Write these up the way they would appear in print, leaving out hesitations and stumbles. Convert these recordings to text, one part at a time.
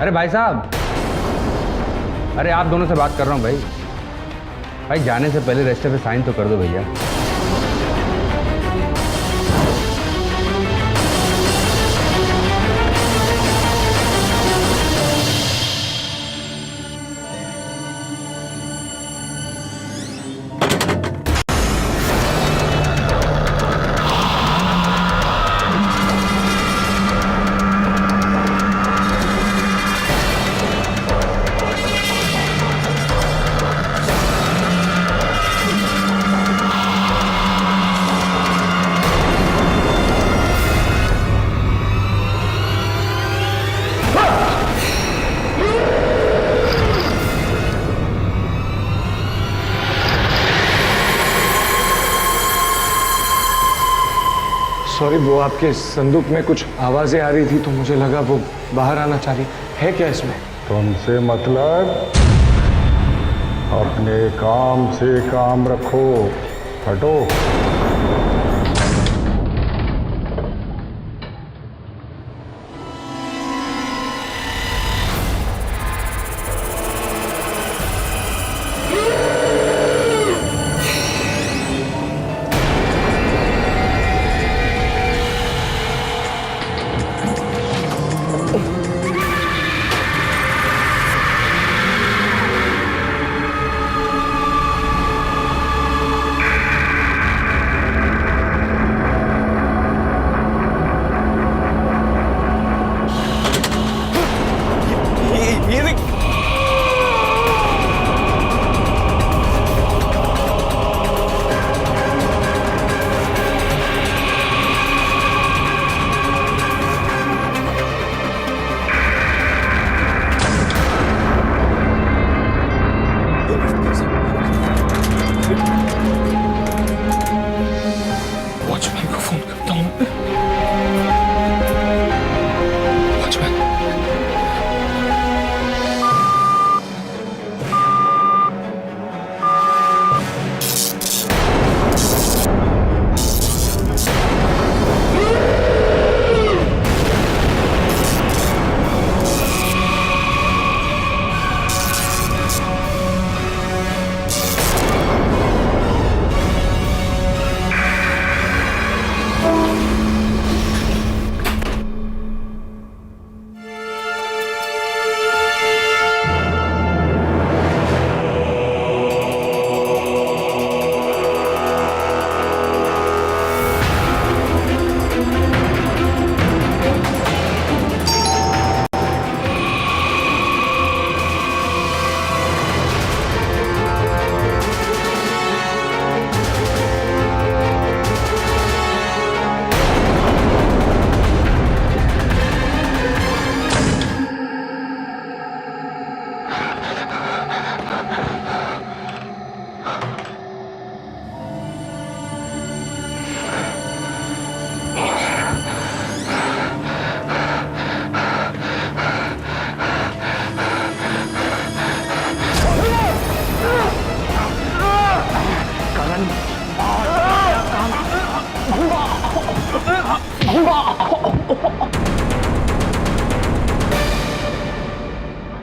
अरे भाई साहब, अरे आप दोनों से बात कर रहा हूँ भाई। भाई जाने से पहले रजिस्टर पे साइन तो कर दो भैया। सॉरी, वो आपके संदूक में कुछ आवाजें आ रही थी तो मुझे लगा वो बाहर आना चाह रही है। क्या इसमें? तुमसे मतलब? अपने काम से काम रखो। हटो।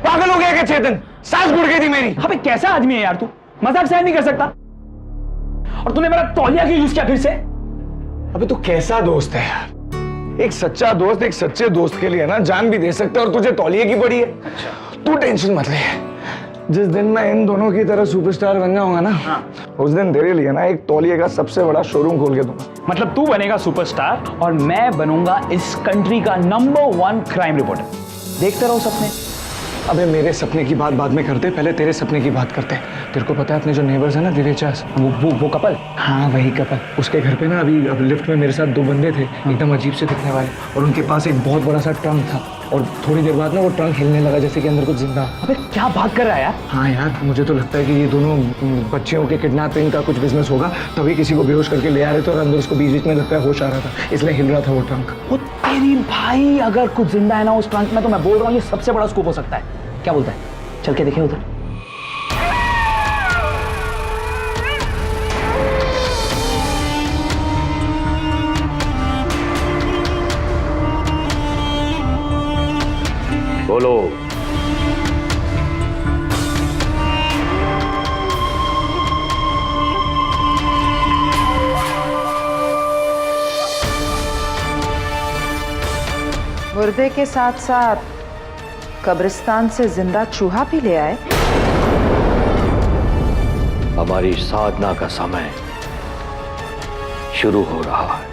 पागल हो गया क्या चेतन? सांस घुट गई थी मेरी। अबे कैसा आदमी है यार तू, मजाक सहन नहीं कर सकता। और तूने मेरा तौलिया क्यों यूज किया फिर से? अबे तू कैसा दोस्त है यार? एक सच्चा दोस्त एक सच्चे दोस्त के लिए ना जान भी दे सकता है, और तुझे तौलिए की पड़ी है। तू टेंशन मत ले, जिस दिन मैं इन दोनों की तरह सुपरस्टार बन जाऊंगा ना, उस दिन तेरे लिए ना एक तौलिए का सबसे बड़ा शोरूम खोल के दूंगा। मतलब तू बनेगा सुपरस्टार और मैं बनूंगा इस कंट्री का नंबर 1 क्राइम रिपोर्टर। देखते रहो सपने। अबे मेरे सपने की बात बाद में करते, पहले तेरे सपने की बात करते। तेरे को पता है अपने जो नेबर्स है ना दिलेचास, वो कपल? हाँ वही कपल। उसके घर पे ना अभी लिफ्ट में मेरे साथ 2 बंदे थे, एकदम अजीब से दिखने वाले, और उनके पास एक बहुत बड़ा सा ट्रंक था, और थोड़ी देर बाद ना वो ट्रंक हिलने लगा जैसे कि अंदर कुछ जिंदा। अबे क्या बात कर रहा है यार? हाँ यार, मुझे तो लगता है कि ये दोनों बच्चियों के किडनैपिंग का कुछ बिजनेस होगा, तभी किसी को बेहोश करके ले आ रहे थे, और अंदर उसको बीच बीच में लगता है होश आ रहा था, इसलिए हिल रहा था वो ट्रंक। वो तेरी भाई, अगर कुछ जिंदा है ना उस ट्रंक में, तो मैं बोल रहा हूँ ये सबसे बड़ा स्कूप हो सकता है। क्या बोलता है? चल के देखें उधर। बोलो। मुर्दे के साथ साथ कब्रिस्तान से जिंदा चूहा भी ले आए। हमारी साधना का समय शुरू हो रहा है।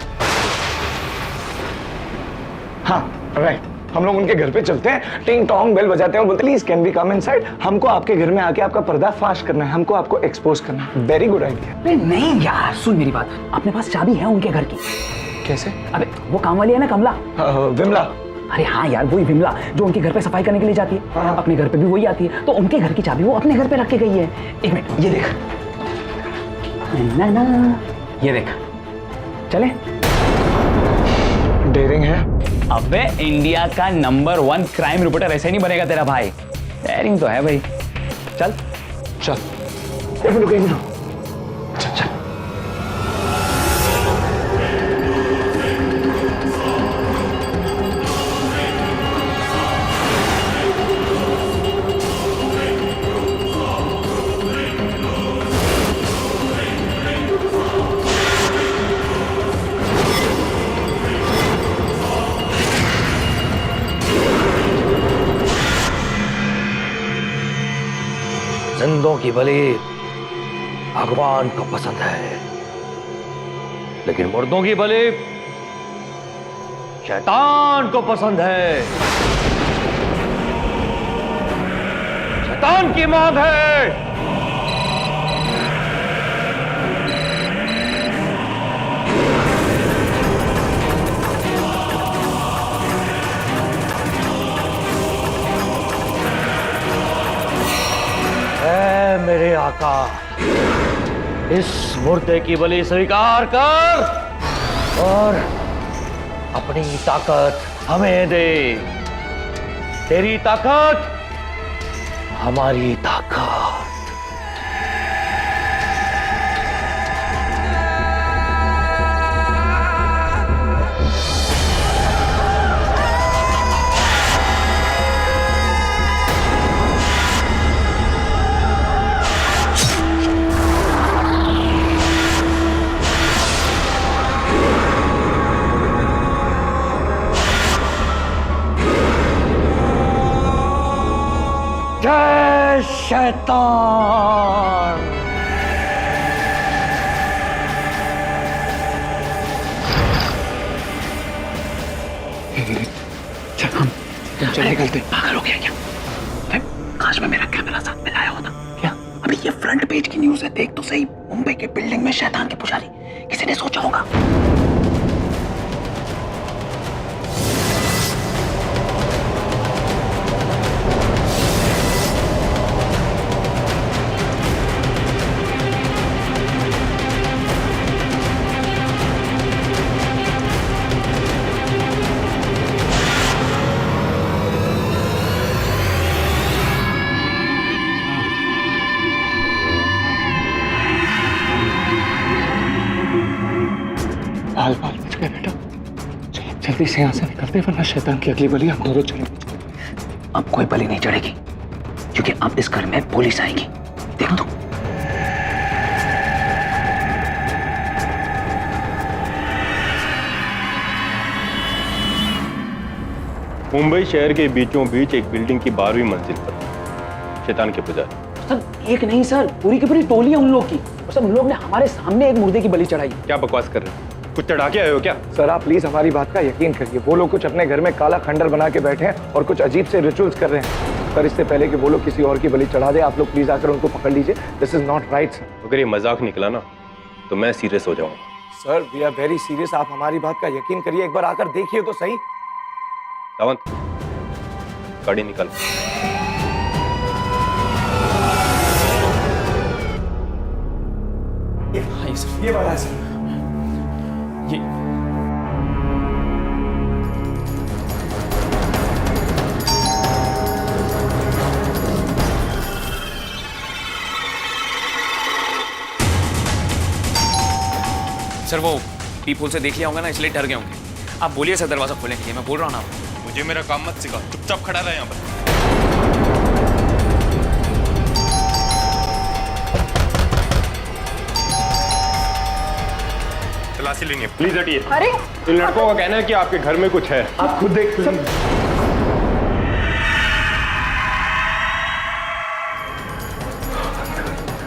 हाँ राइट, हम लोग उनके घर पे चलते हैं, टिंग टोंग बेल बजाते हैं और बोलते हैं please can we come inside. हमको आपके घर में आके आपका पर्दाफाश करना है, हमको आपको एक्सपोज करना है। Very good idea. अरे नहीं यार, सुन मेरी बात, अपने पास चाबी है उनके घर की। कैसे? अबे वो काम वाली है ना, कमला। विमला। अरे हाँ यार, वही विमला जो उनके घर पे सफाई करने के लिए जाती है। हाँ। अपने घर पे भी वही आती है, तो उनके घर की चाबी वो अपने घर पे रख के गई है। एक मिनट, ये देख ना ना, ये देख, चले। डेयरिंग है। अबे इंडिया का नंबर 1 क्राइम रिपोर्टर ऐसे नहीं बनेगा तेरा भाई। डेयरिंग तो है भाई। चल चल। एक मिनट। चल चल। जिंदों की बलि भगवान को पसंद है, लेकिन मुर्दों की बलि शैतान को पसंद है। शैतान की मांग है। ऐ मेरे आका, इस मुर्दे की बलि स्वीकार कर और अपनी ताकत हमें दे। तेरी ताकत हमारी ताकत। जय शैतान। चल निकलते। पागल हो गया क्या? काश में मेरा कैमरा साथ में लाया होता। क्या? अभी ये फ्रंट पेज की न्यूज़ है, देख तो सही। मुंबई के बिल्डिंग में शैतान के पुजारी। किसी ने सोचा होगा? बाल बाल बच गए बेटा। जल्दी से यहाँ से निकलते वरना शैतान की अगली बलि हमको रोज चलेगी। अब कोई बलि नहीं चढ़ेगी, क्योंकि अब इस घर में पुलिस आएगी। देख तो। मुंबई शहर के बीचों बीच एक बिल्डिंग की 12वीं मंजिल पर शैतान के पुजारी। सर एक नहीं सर, पूरी की पूरी टोली है उन लोग की। और सर उन लोग ने हमारे सामने एक मुर्दे की बलि चढ़ाई। क्या बकवास कर रहे हैं? कुछ चढ़ा के आए हो क्या? सर आप प्लीज हमारी बात का यकीन करिए, वो लोग कुछ अपने घर में काला खंडर बना के बैठे हैं और कुछ अजीब से रिचुअल्स कर रहे हैं। सर इससे पहले कि वो लोग किसी और की बलि चढ़ा दे, आप लोग प्लीज आकर उनको पकड़ लीजिए। This is not right sir. अगर ये मजाक निकला ना तो मैं सीरियस हो जाऊंगा। Sir we are very serious, आप हमारी बात का यकीन करिए, एक बार आकर देखिए तो सही। सावंत, गाड़ी निकाल। ये वाला है सर। ये सर वो पीपुल से देख लिया होगा ना, इसलिए डर गए होंगे। आप बोलिए सर, दरवाजा खोलने के लिए। मैं बोल रहा हूँ ना आपको। मुझे मेरा काम मत सिखा, चुपचाप खड़ा रहे यहाँ पर। तलाशी लेंगे, प्लीज हटिए। अरे इन लड़कों का कहना है कि आपके घर में कुछ है। आप खुद देख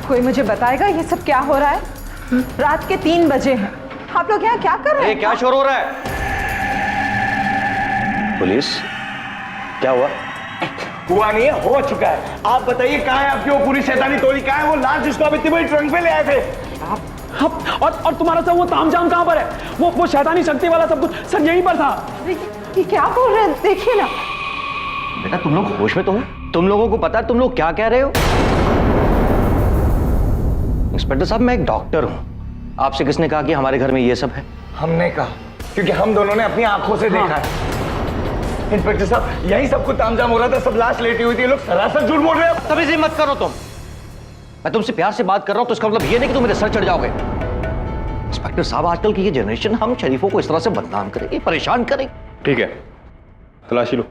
कोई मुझे बताएगा ये सब क्या हो रहा है? रात के 3 बजे हैं, आप लोग यहाँ क्या कर रहे हैं? क्या शोर हो रहा है? पुलिस, क्या हुआ? हुआ नहीं है, हो चुका है। आप बताइए कहाँ है आपकी वो पूरी शैतानी टोली? कहाँ है वो लाश जिसको आप इतनी बड़ी ट्रंक में ले आए थे? और तुम्हारा सब वो तामझाम कहाँ पर है? वो शैतानी शक्ति वाला सब कुछ सर यहीं पर था। ये क्या बोल रहे हैं? देखिए ना। बेटा तुम लोग होश में तो हो? तुम लोगों को पता है तुम लोग क्या कह रहे हो? इंस्पेक्टर साहब, मैं एक डॉक्टर हूं। आपसे किसने कहा कि हमारे घर में ये सब है? हमने कहा, क्योंकि हम दोनों ने अपनी आंखों से देखा है। इंस्पेक्टर साहब, यही सब कुछ तामझाम हो रहा था, सब लाश लेटी हुई थी, ये लोग सरासर झूठ बोल रहे हैं। तभी से मत करो तुम। मैं तुमसे प्यार से बात कर रहा हूं तो इसका मतलब ये नहीं कि तुम मेरे सर चढ़ जाओगे। इंस्पेक्टर साहब, आजकल की ये जनरेशन हम शरीफों को इस तरह से बदनाम करेगी, परेशान करेगी। ठीक है, तलाशी लो।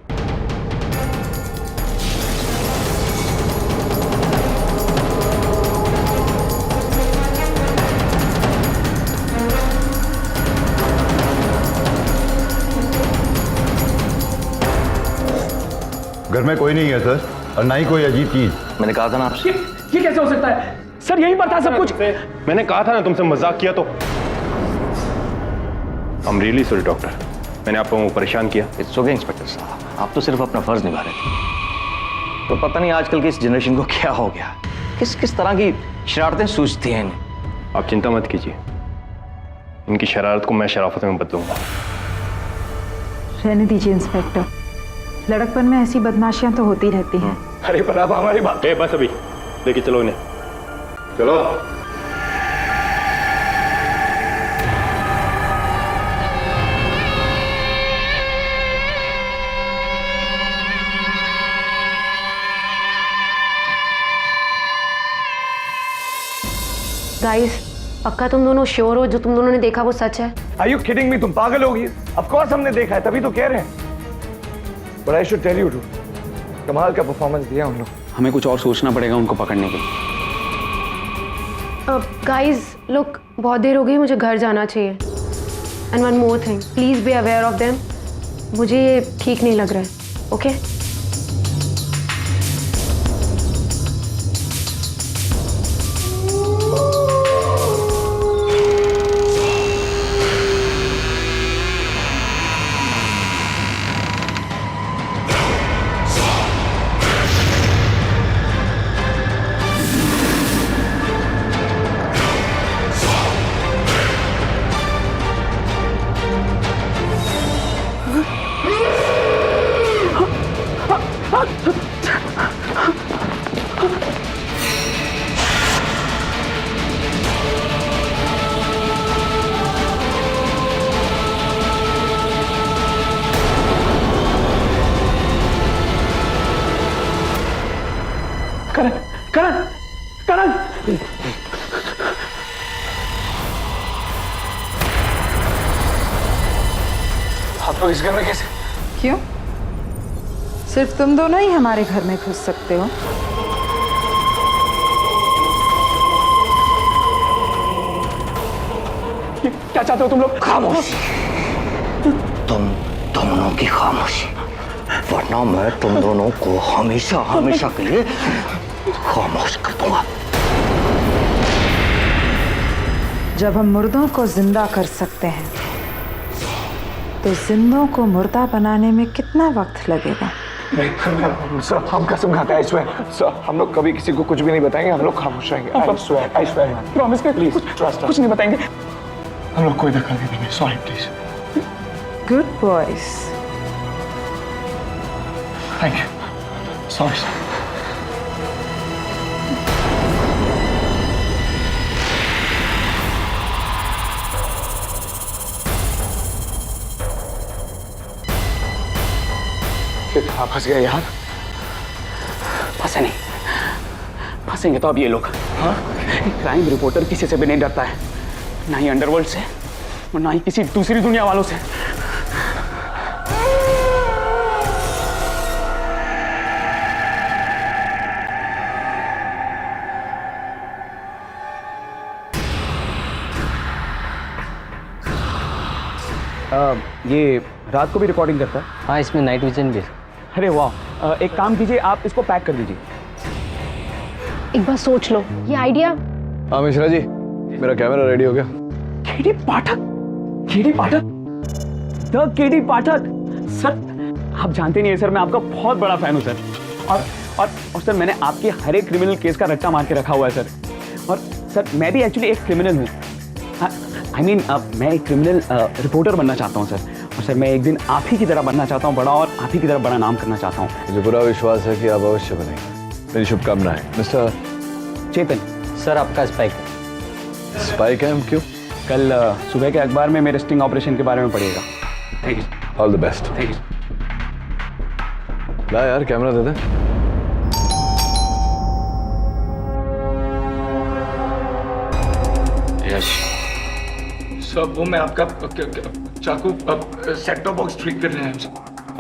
घर में कोई नहीं है सर, और ना ही कोई अजीब चीज। मैंने कहा था ना आपसे। ये कैसे हो सकता है? सर यहीं पर था सब कुछ। मैंने कहा था ना तुमसे मजाक किया तो। I am really sorry doctor, मैंने आप लोगों को परेशान किया। इट्स ओके इंस्पेक्टर साहब, आप तो सिर्फ अपना फर्ज निभा रहे थे। तो पता नहीं आजकल की इस जनरेशन को क्या हो गया, किस किस तरह की शरारतें सूझती हैं इन्हें। आप चिंता मत कीजिए, इनकी शरारत को मैं शराफत में बदलूंगा। रहने दीजिए इंस्पेक्टर, लड़कपन में ऐसी बदमाशियां तो होती रहती हैं। अरे पर आप हमारी बात। बस अभी लेके चलो इन्हें, चलो। गाइस, पक्का तुम दोनों श्योर हो जो तुम दोनों ने देखा वो सच है? Are you kidding me? तुम पागल हो गई? Of course हमने देखा है, तभी तो कह रहे हैं। But I should tell you too, कमाल का परफॉर्मेंस दिया उन लोग। हमें कुछ और सोचना पड़ेगा उनको पकड़ने के लिए। गाइस, लुक, बहुत देर हो गई, मुझे घर जाना चाहिए। And one more thing, please be aware of them. मुझे ये ठीक नहीं लग रहा है, ओके? करण, करण, करण! आप लोग इस घर में कैसे? क्यों? सिर्फ तुम दोनों ही हमारे घर में घुस सकते हो? क्या चाहते हो तुम लोग? खामोश, तुम दोनों की खामोशी, वरना मैं तुम दोनों को हमेशा हमेशा के लिए खामोश कर दूंगा। जब हम मुर्दों को जिंदा कर सकते हैं तो जिंदों को मुर्दा बनाने में कितना वक्त लगेगा? सर, हम कसम खाते हैं, I swear, सर, हम लोग कभी किसी को कुछ भी नहीं बताएंगे, हम लोग खामोश रहेंगे। I swear, प्रॉमिस कर, प्लीज ट्रस्ट कुछ नहीं बताएंगे। हम लोग कोई दखल नहीं देंगे। Sorry please. Good boys. Thank you. Sorry sir. कहाँ फंस गए यार? फंसे नहीं, फंसेंगे तो अब ये लोग। हाँ, क्राइम रिपोर्टर किसी से भी नहीं डरता है, ना ही अंडरवर्ल्ड से और ना ही किसी दूसरी दुनिया वालों से। ये रात को भी रिकॉर्डिंग करता है? हाँ, इसमें नाइट विजन भी है। अरे वाह, एक काम कीजिए, आप इसको पैक कर दीजिए। एक बार सोच लो, ये आइडिया। हाँ मिश्रा जी, मेरा कैमरा रेडी हो गया। KD Pathak, KD Pathak, the KD Pathak. Sir आप जानते नहीं है सर, मैं आपका बहुत बड़ा फैन हूँ सर। और सर मैंने आपके हर एक क्रिमिनल केस का रट्टा मार के रखा हुआ है सर। और सर मैं भी एक्चुअली एक क्रिमिनल हूँ। आई मीन मैं एक क्रिमिनल रिपोर्टर बनना चाहता हूँ सर। और सर मैं एक दिन आप ही की तरह बनना चाहता हूँ बड़ा, और आप ही की तरह बड़ा नाम करना चाहता हूँ। मुझे पूरा विश्वास है कि आप अवश्य बनेंगे। मेरी शुभकामनाएं। मिस्टर चेतन, सर आपका स्पाइक। स्पाई कैम क्यों? कल सुबह के अखबार में मेरे स्टिंग ऑपरेशन के बारे में पढ़िएगा। Thank you. All the best. Thank you. ला यार, कैमरा दे दे। यश, सर वो मैं आपका चाकू सेट टॉप बॉक्स ठीक कर रहे हैं सर।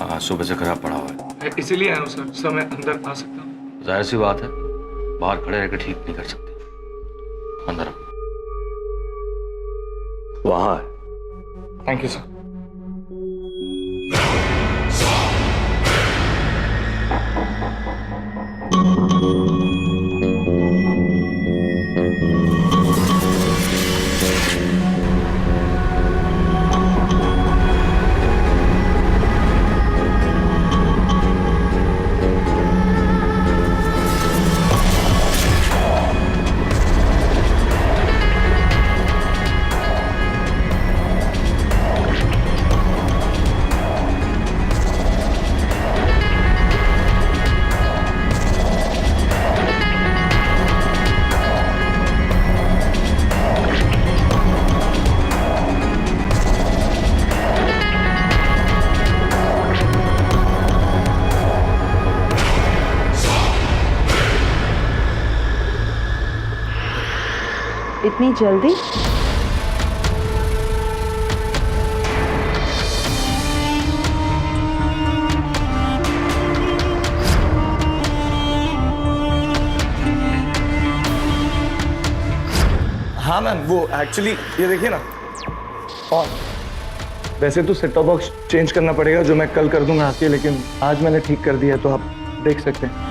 हाँ सुबह से खराब पड़ा हुआ है। इसीलिए आया हूँ सर। सर मैं अंदर आ सकता हूँ? जाहिर सी बात है, बाहर खड़े रहकर ठीक नहीं कर सकते। अंदर आओ। वहां है। Thank you sir. इतनी जल्दी? हाँ मैम, वो एक्चुअली ये देखिए ना। और वैसे तो सेट टॉप बॉक्स चेंज करना पड़ेगा, जो मैं कल कर दूंगा आके, लेकिन आज मैंने ठीक कर दिया, तो आप देख सकते हैं।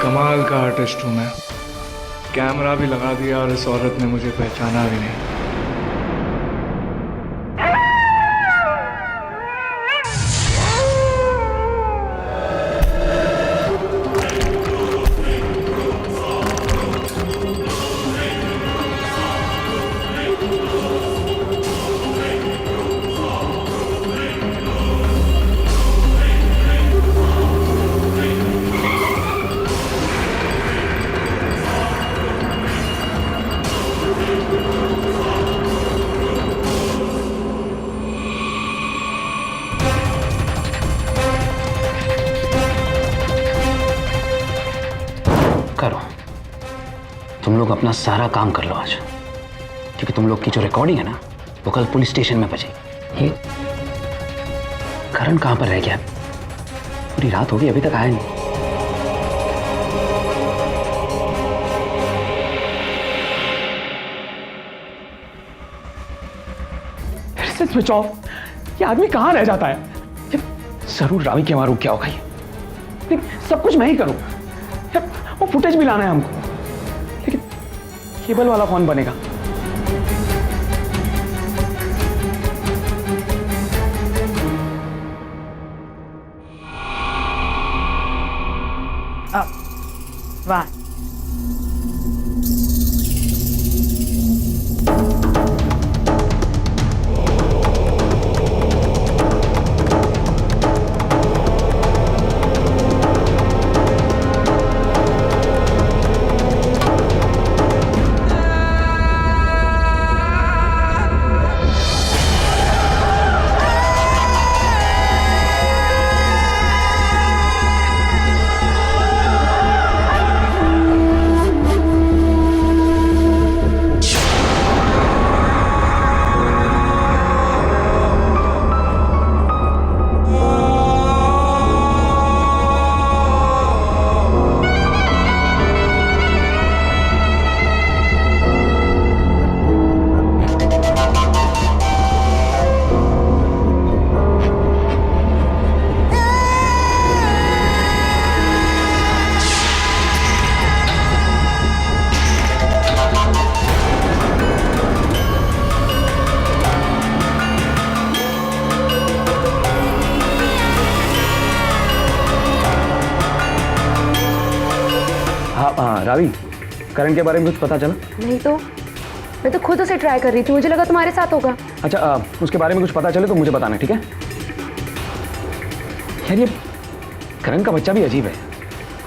कमाल का आर्टिस्ट हूँ मैं। कैमरा भी लगा दिया और इस औरत ने मुझे पहचाना भी नहीं। करो, तुम लोग अपना सारा काम कर लो आज, क्योंकि तुम लोग की जो रिकॉर्डिंग है ना, वो कल पुलिस स्टेशन में बजेगी। ये करण कहाँ पर रह गया? पूरी रात हो गई, अभी तक आया नहीं। फिर से स्विच ऑफ। ये आदमी कहाँ रह जाता है? जरूर रावी के वहां रुक गया होगा ये। लेकिन सब कुछ मैं ही करूं। वो फुटेज भी लाना है हमको, लेकिन केबल वाला कौन बनेगा? वाह, चाबी, करण के बारे में कुछ पता चला? नहीं तो मैं तो खुद उसे ट्राई कर रही थी, मुझे लगा तुम्हारे साथ होगा। अच्छा, उसके बारे में कुछ पता चले तो मुझे बताना, ठीक है? यार ये करण का बच्चा भी अजीब है,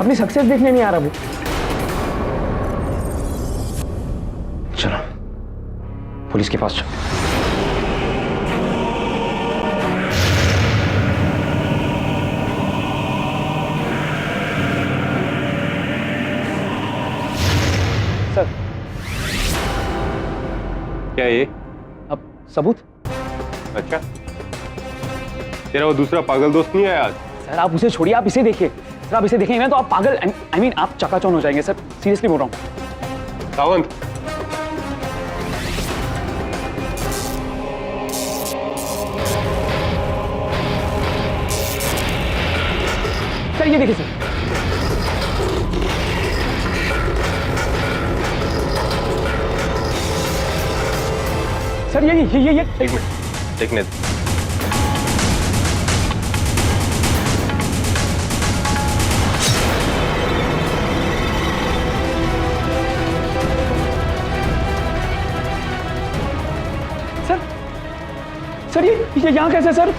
अपनी सक्सेस देखने नहीं आ रहा वो। चलो पुलिस के पास चलो। सर, क्या ये? अब सबूत? अच्छा, तेरा वो दूसरा पागल दोस्त नहीं आया आज? सर आप उसे छोड़िए, आप इसे देखिए। सर आप इसे देखेंगे ना तो आप पागल, आई मीन आप चकाचौंध हो जाएंगे सर, सीरियसली बोल रहा हूँ। सावंत, सर ये देखिए सर, सर ये एक मिनट देखने दे। सर ये यहाँ कैसे सर?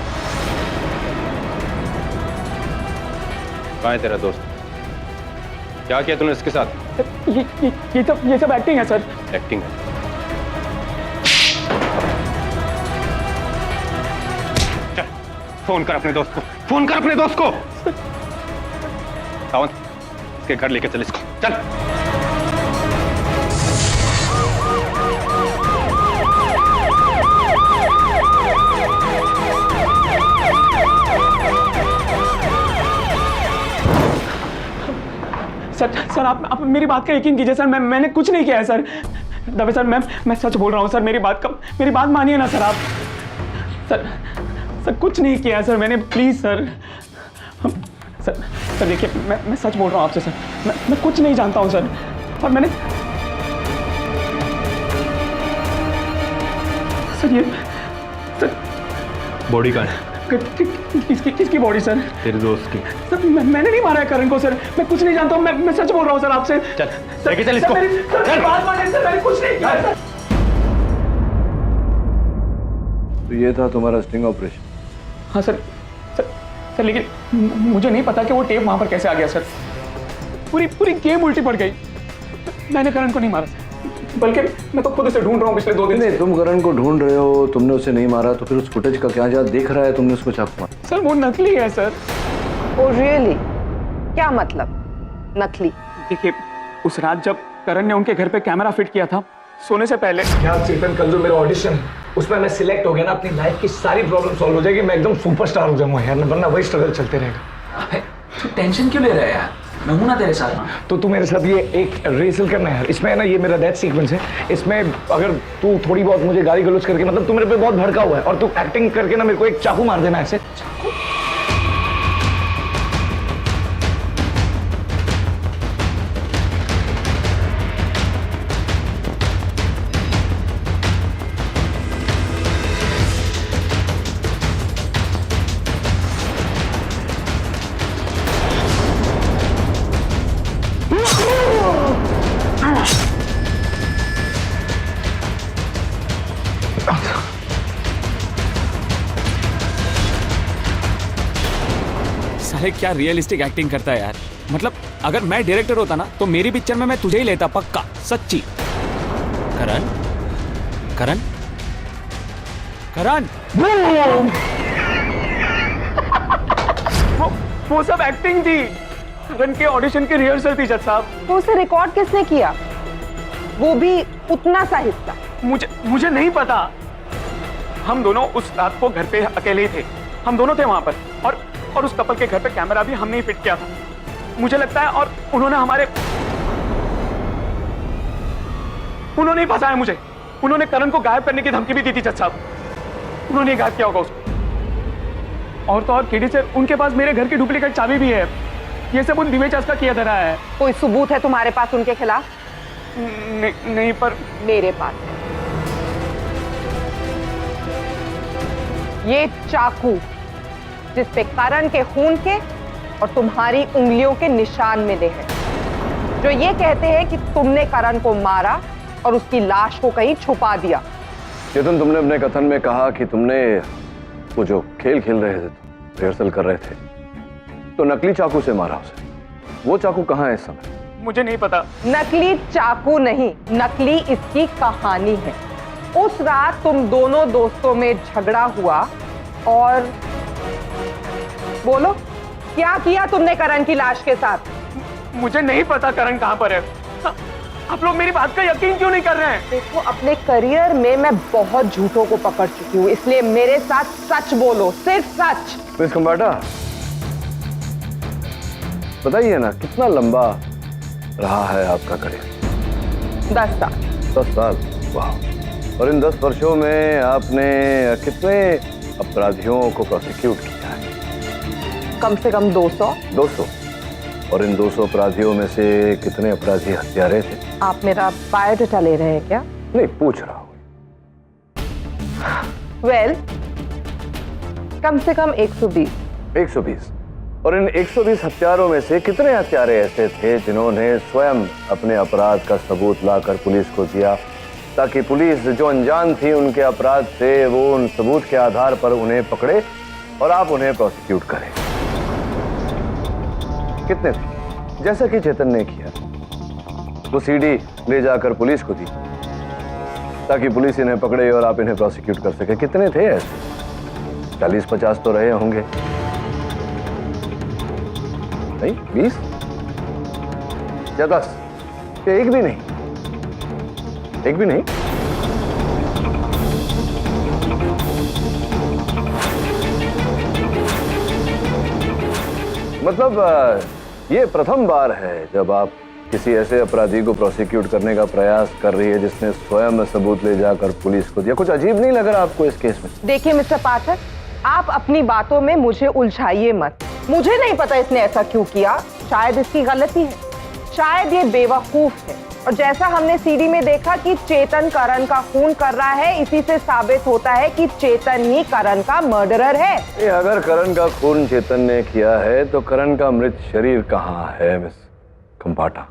कहाँ है तेरा दोस्त? क्या किया तूने इसके साथ? ये सब एक्टिंग है सर। एक्टिंग है? चल फोन कर अपने दोस्त को, फोन कर अपने दोस्त को। सावंत, इसके घर लेके चल इसको, चल। सर आप मेरी बात का यकीन कीजिए सर, मैंने कुछ नहीं किया है सर। दबे सर, मैं सच बोल रहा हूँ सर, मेरी बात मानिए ना सर आप। सर कुछ नहीं किया है सर मैंने, प्लीज सर। सर देखिए, मैं सच बोल रहा हूँ आपसे सर, मैं कुछ नहीं जानता हूँ सर। और मैंने सर ये सर बॉडी कहाँ है? किसकी बॉडी सर? तेरे दोस्त की। सर मैंने नहीं मारा है करण को सर, मैं कुछ नहीं जानता हूँ, मैं सच बोल रहा हूँ सर आपसे। चल लेके चल इसको। सर बात मानिए सर, मैंने कुछ नहीं किया है सर। तो ये था तुम्हारा स्टिंग ऑपरेशन? हाँ सर लेकिन मुझे नहीं पता कि वो टेप वहां पर कैसे आ गया सर। पूरी गेम उल्टी पड़ गई। मैंने करण को नहीं मारा सर, बल्कि मैं तो खुद उसे ढूंढ रहा हूँ पिछले 2 दिन से। तुम करण को ढूंढ रहे हो, तुमने उसे नहीं मारा, तो फिर उस फुटेज का क्या जात देख रहा है तुमने उसको चाकू मारा? सर वो नकली है सर। Oh really? क्या मतलब नकली? देखिए उस रात जब करण ने उनके घर पे कैमरा फिट किया था सोने से पहले। क्या चेतन, कल जो मेरा ऑडिशन उसमें मैं सिलेक्ट हो गया ना, अपनी लाइफ की सारी प्रॉब्लम सॉल्व हो जाएगी, मैं एकदम सुपरस्टार हो जाऊंगा यार, वरना वही स्ट्रगल चलते रहेगा। तू टेंशन क्यों ले रहा है यार, मैं हूं ना तेरे साथ। तो तू मेरे साथ ये एक रेसल करना है यार, इसमें है ना, ये मेरा डेथ सीक्वेंस है, इसमें अगर तू थोड़ी बहुत मुझे गाली गलौज करके, मतलब तू मेरे पे बहुत भड़का हुआ है, और तू एक्टिंग करके ना मेरे को एक चाकू मार देना ऐसे। साले क्या रियलिस्टिक एक्टिंग करता है यार। मतलब अगर मैं डायरेक्टर होता ना तो मेरी पिक्चर में मैं तुझे ही लेता, पक्का, सच्ची। करण करण करण वो सब एक्टिंग थी, करण के ऑडिशन की रिहर्सल थी जज साहब। तो उसे रिकॉर्ड किसने किया, वो भी उतना सा हिस्सा? मुझे नहीं पता। हम दोनों उस रात को घर पे अकेले ही थे, हम दोनों थे वहां पर, और उस कपल के घर पे कैमरा भी हमने ही फिट किया था मुझे लगता है। और उन्होंने ही फंसाया मुझे। उन्होंने करण को गायब करने की धमकी भी दी थी जज साहब, उन्होंने ही गायब किया होगा उसको। और तो और केडी से उनके पास मेरे घर की डुप्लीकेट चाबी भी है, ये सब उन दिवेचास का किया धरा है। कोई सबूत है तुम्हारे पास उनके खिलाफ? नहीं, पर मेरे पास है। ये चाकू जिस पे करण के खून के और तुम्हारी उंगलियों के निशान मिले हैं। जो ये कहते हैं कि तुमने करण को मारा और उसकी लाश को कहीं छुपा दिया। चेतन, तुमने अपने कथन में कहा कि तुमने वो जो खेल खेल रहे थे, रिहर्सल कर रहे थे, तो नकली चाकू से मारा उसे। वो चाकू कहाँ है इस समय? मुझे नहीं पता। नकली चाकू नहीं, नकली इसकी कहानी है। उस रात तुम दोनों दोस्तों में झगड़ा हुआ और बोलो क्या किया तुमने करण की लाश के साथ? मुझे नहीं पता करण कहाँ पर है। आप लोग मेरी बात का यकीन क्यों नहीं कर रहे हैं? देखो, अपने करियर में मैं बहुत झूठों को पकड़ चुकी हूँ, इसलिए मेरे साथ सच बोलो, सिर्फ सच। मिस खम्बाटा, बताइए ना, कितना लंबा रहा है आपका करियर? 10 साल। 10 साल, वाह। और इन 10 वर्षों में आपने कितने अपराधियों को प्रोसिक्यूट किया है? कम से कम 200। 200? और इन 200 अपराधियों में से कितने अपराधी हत्यारे थे? आप मेरा बायोडाटा ले रहे हैं क्या? नहीं, पूछ रहा हूँ। वेल, कम से कम 120। 120? और इन 120 हत्यारों में से कितने हत्यारे ऐसे थे जिन्होंने स्वयं अपने अपराध का सबूत लाकर पुलिस को दिया, ताकि पुलिस जो अनजान थी उनके अपराध से, वो उन सबूत के आधार पर उन्हें पकड़े और आप उन्हें प्रोसिक्यूट करें? कितने थे? जैसा कि चेतन ने किया, वो सीडी ले जाकर पुलिस को दी ताकि पुलिस इन्हें पकड़े और आप इन्हें प्रोसिक्यूट कर सके। कितने थे ऐसे? 40-50 तो रहे होंगे। नहीं, 20 या 10? एक भी नहीं? एक भी नहीं? मतलब ये प्रथम बार है जब आप किसी ऐसे अपराधी को प्रोसिक्यूट करने का प्रयास कर रही है जिसने स्वयं सबूत ले जाकर पुलिस को दिया। कुछ अजीब नहीं लग रहा आपको इस केस में? देखिए मिस्टर पाठक, आप अपनी बातों में मुझे उलझाइए मत। मुझे नहीं पता इसने ऐसा क्यों किया। शायद इसकी गलती है, शायद ये बेवकूफ है। और जैसा हमने सीडी में देखा कि चेतन करण का खून कर रहा है, इसी से साबित होता है कि चेतन ही करण का मर्डरर है। अगर करण का खून चेतन ने किया है तो करण का मृत शरीर कहाँ है मिस खम्बाटा?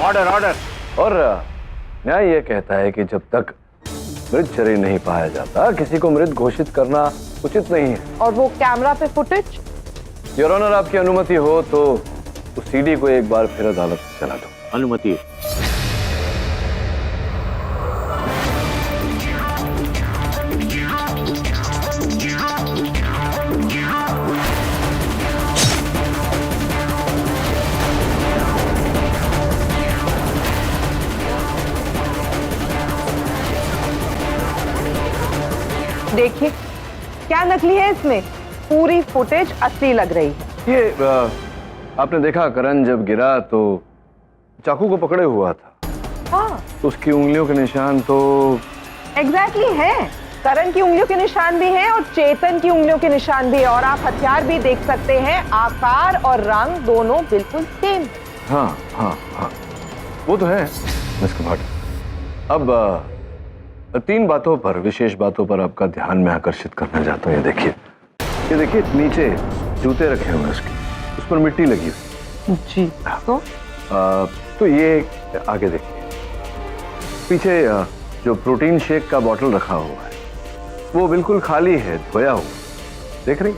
Order order. और न्याय यह कहता है कि जब तक मृत शरीर नहीं पाया जाता, किसी को मृत घोषित करना उचित नहीं है। और वो कैमरा पे फुटेज? योर ऑनर, आपकी अनुमति हो तो उस सीडी को एक बार फिर अदालत में चला दो। अनुमति। देखिए क्या नकली है इसमें, पूरी फुटेज असली लग रही है। ये आपने देखा करण जब गिरा तो चाकू को पकड़े हुआ था। हाँ, तो उसकी उंगलियों के निशान तो एग्जैक्टली है। करण की उंगलियों के निशान भी हैं और चेतन की उंगलियों के निशान भी है। और आप हथियार भी देख सकते हैं, आकार और रंग दोनों बिल्कुल सेम। हाँ हाँ हाँ, वो तो है मिस खम्बाटा। अब 3 बातों पर, विशेष बातों पर आपका ध्यान मैं आकर्षित करना चाहता हूँ। ये देखिए नीचे जूते रखे हुए उसके, उस पर मिट्टी लगी हुई। जी। तो ये आगे देखिए, पीछे जो प्रोटीन शेक का बॉटल रखा हुआ है वो बिल्कुल खाली है, धोया हुआ। देख रही?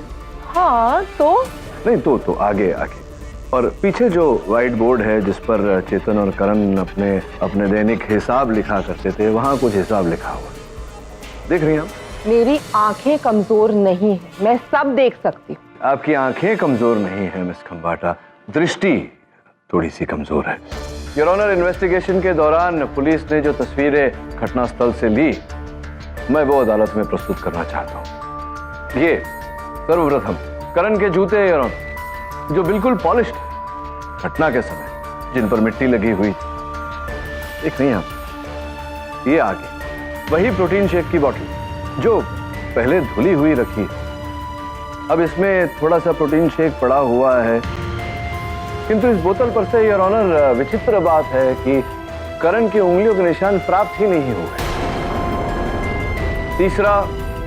हाँ तो नहीं तो आगे। और पीछे जो व्हाइट बोर्ड है जिस पर चेतन और करण अपने दैनिक हिसाब लिखा करते थे, वहां कुछ हिसाब लिखा हुआ। देख रही हैं आप? मेरी आंखें कमजोर नहीं है, मैं सब देख सकती हूँ। आपकी आंखें कमजोर नहीं है मिस खम्बाटा, दृष्टि थोड़ी सी कमजोर है। योर ऑनर, इन्वेस्टिगेशन के दौरान पुलिस ने जो तस्वीरें घटनास्थल से ली, मैं वो अदालत में प्रस्तुत करना चाहता हूँ। ये सर्वप्रथम करण के जूते, योर ऑनर, जो बिल्कुल पॉलिश्ड घटना के समय जिन पर मिट्टी लगी हुई थी। देख नहीं आप? ये आगे वही प्रोटीन शेक की बोतल जो पहले धुली हुई रखी, अब इसमें थोड़ा सा प्रोटीन शेक पड़ा हुआ है। किंतु इस बोतल पर से योर ऑनर विचित्र बात है कि करण की उंगलियों के निशान प्राप्त ही नहीं हुए। तीसरा,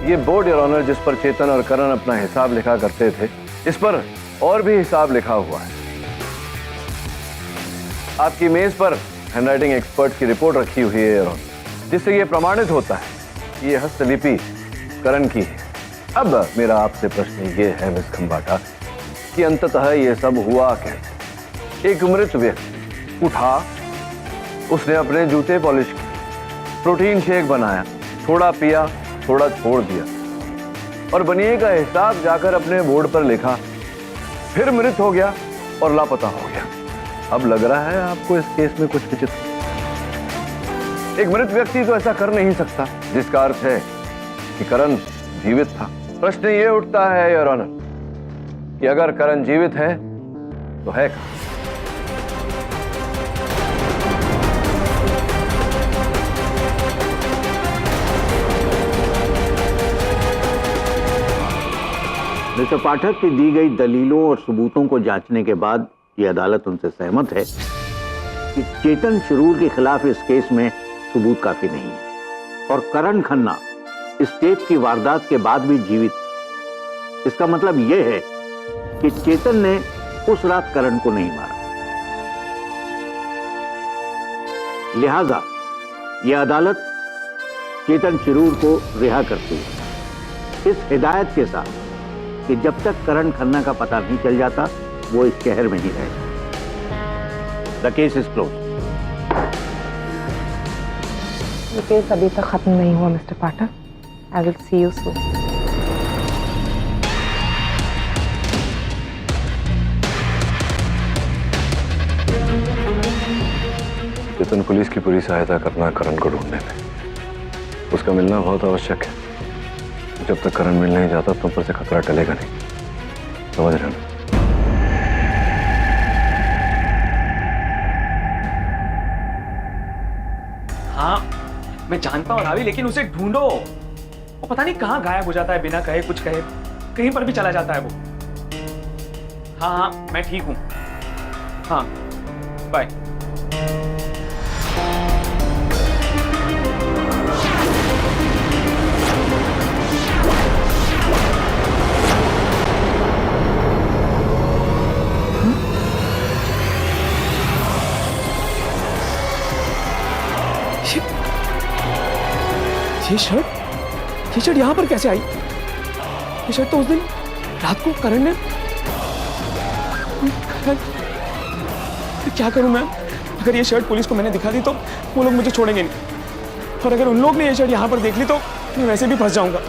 ये बोर्ड योर ऑनर जिस पर चेतन और करण अपना हिसाब लिखा करते थे, इस पर और भी हिसाब लिखा हुआ है। आपकी मेज पर हैंडराइटिंग एक्सपर्ट की रिपोर्ट रखी हुई है योर ऑनर, जिससे ये प्रमाणित होता है कि ये हस्तलिपि करण की है। अब मेरा आपसे प्रश्न ये है मिस खंबाटा कि अंततः ये सब हुआ कैसे? एक मृत व्यक्ति उठा, उसने अपने जूते पॉलिश किए, प्रोटीन शेक बनाया, थोड़ा पिया, थोड़ा छोड़ दिया और बनिए का हिसाब जाकर अपने बोर्ड पर लिखा, फिर मृत हो गया और लापता हो गया। अब लग रहा है आपको इस केस में कुछ विचित्र। एक मृत व्यक्ति तो ऐसा कर नहीं सकता, जिसका अर्थ है कि करण जीवित था। प्रश्न ये उठता है योर ऑनर कि अगर करण जीवित है तो है कहाँ? मिस्टर पाठक की दी गई दलीलों और सबूतों को जांचने के बाद ये अदालत उनसे सहमत है कि चेतन शिरूर के खिलाफ इस केस में सबूत काफी नहीं है और करण खन्ना इस टेप की वारदात के बाद भी जीवित है। इसका मतलब यह है कि चेतन ने उस रात करण को नहीं मारा। लिहाजा यह अदालत चेतन शिरूर को रिहा करती है, इस हिदायत के साथ कि जब तक करण खन्ना का पता नहीं चल जाता वो इस शहर में ही रहेगा। The case is close. ये केस अभी तक खत्म नहीं हुआ mister Pathak. I will see you soon. Chetan police की पूरी सहायता करना करण को ढूंढने में। उसका मिलना बहुत आवश्यक है। जब तक करण मिल नहीं जाता तुम पर से खतरा टलेगा नहीं, समझ रहे हो? हाँ मैं जानता हूँ रावी, लेकिन उसे ढूंढो। वो पता नहीं कहाँ गायब हो जाता है बिना कहे कुछ कहे, कहीं पर भी चला जाता है वो। हाँ हाँ मैं ठीक हूँ। हाँ बाय। ये शर्ट यहाँ पर कैसे आई? ये शर्ट तो उस दिन रात को करण ने। क्या करूं मैं? अगर ये शर्ट पुलिस को मैंने दिखा दी तो वो लोग मुझे छोड़ेंगे नहीं, और अगर उन लोग ने ये शर्ट यहाँ पर देख ली तो मैं वैसे भी फंस जाऊंगा।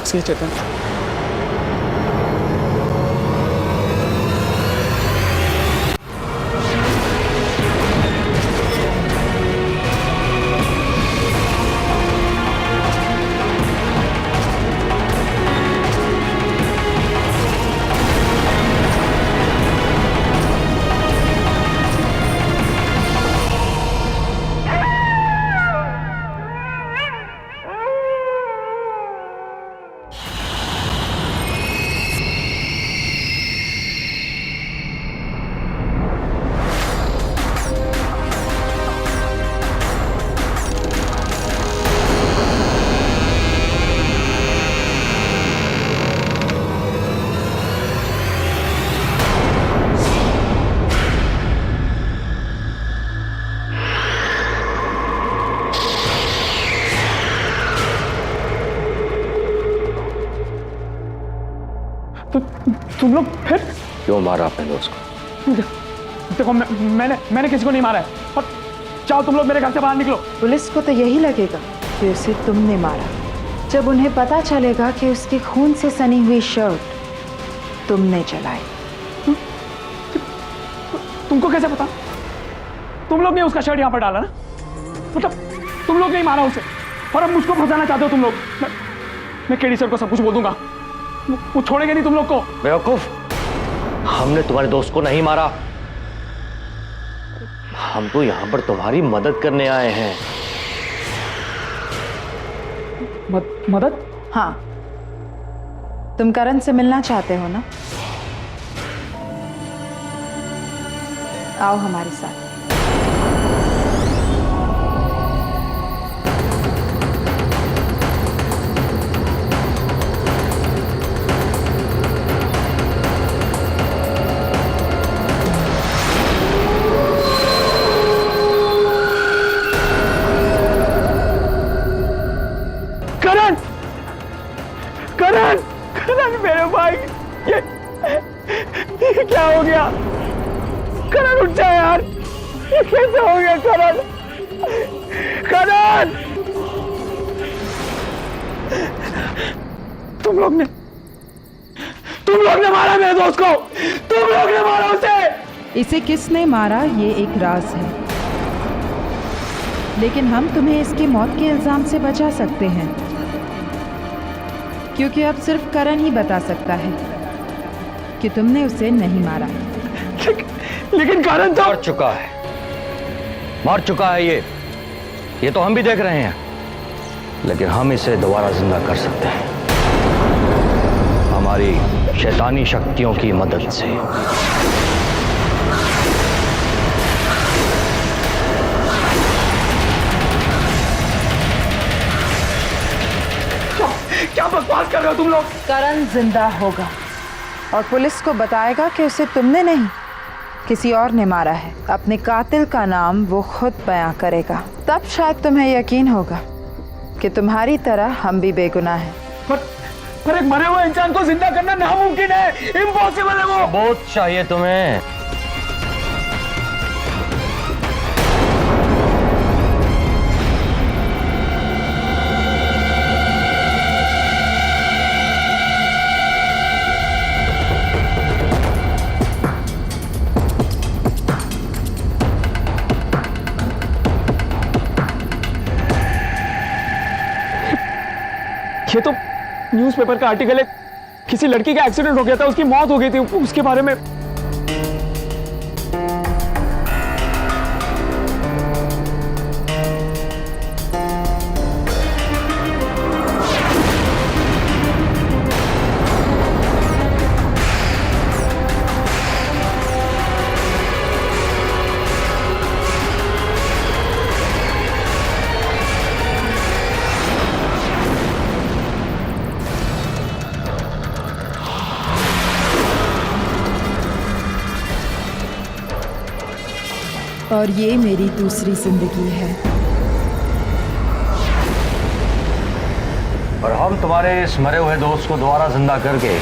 सही चेतन। तुम लोग फिर क्यों मारा अपने दोस्त को? देखो मैंने किसी को नहीं मारा है, और चाहो तुम लोग मेरे घर से बाहर निकलो। पुलिस को तो यही लगेगा कि उसे तुमने मारा, जब उन्हें पता चलेगा कि उसके खून से सनी हुई शर्ट तुमने जलाई। तुमको कैसे पता? तुम लोग ने उसका शर्ट यहाँ पर डाला ना? मतलब तुम लोग नहीं मारा उसे, और अब मुझको फंसाना चाहते हो तुम लोग। मैं केडी सर को सब कुछ बोल दूंगा, वो छोड़ेंगे नहीं तुम लोग को। बेवकूफ, हमने तुम्हारे दोस्त को नहीं मारा। हम तो यहां पर तुम्हारी मदद करने आए हैं। मदद? हाँ, तुम करण से मिलना चाहते हो ना? आओ हमारे साथ। क्या हो गया? करण उठ जा यार, ये कैसे हो गया करण? करण, तुम लोग ने मारा मेरे दोस्त को, तुम लोग ने मारा उसे। इसे किसने मारा ये एक राज है, लेकिन हम तुम्हें इसकी मौत के इल्जाम से बचा सकते हैं, क्योंकि अब सिर्फ करण ही बता सकता है कि तुमने उसे नहीं मारा। लेकिन करण तो मर चुका है ये तो हम भी देख रहे हैं, लेकिन हम इसे दोबारा जिंदा कर सकते हैं हमारी शैतानी शक्तियों की मदद से। क्या बकवास कर रहे हो तुम लोग? करण जिंदा होगा और पुलिस को बताएगा कि उसे तुमने नहीं किसी और ने मारा है। अपने कातिल का नाम वो खुद बयां करेगा, तब शायद तुम्हें यकीन होगा कि तुम्हारी तरह हम भी बेगुनाह हैं। पर एक मरे हुए इंसान को जिंदा करना नामुमकिन है, इम्पॉसिबल है वो। बहुत चाहिए तुम्हें। ये तो न्यूज़पेपर का आर्टिकल है, किसी लड़की का एक्सीडेंट हो गया था, उसकी मौत हो गई थी, उसके बारे में। और ये मेरी दूसरी जिंदगी है। और हम तुम्हारे इस मरे हुए दोस्त को दोबारा जिंदा करके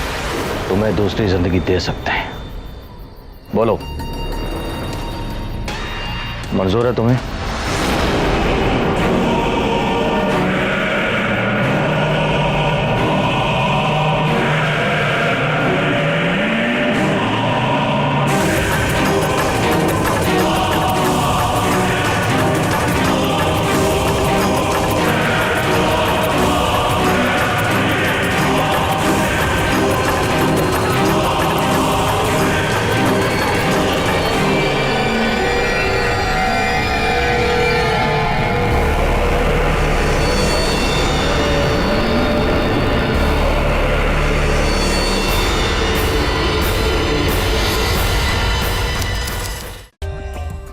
तुम्हें दूसरी जिंदगी दे सकते हैं। बोलो, मंजूर है तुम्हें?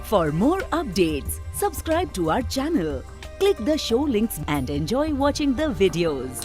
For more updates, subscribe to our channel, click the show links and enjoy watching the videos.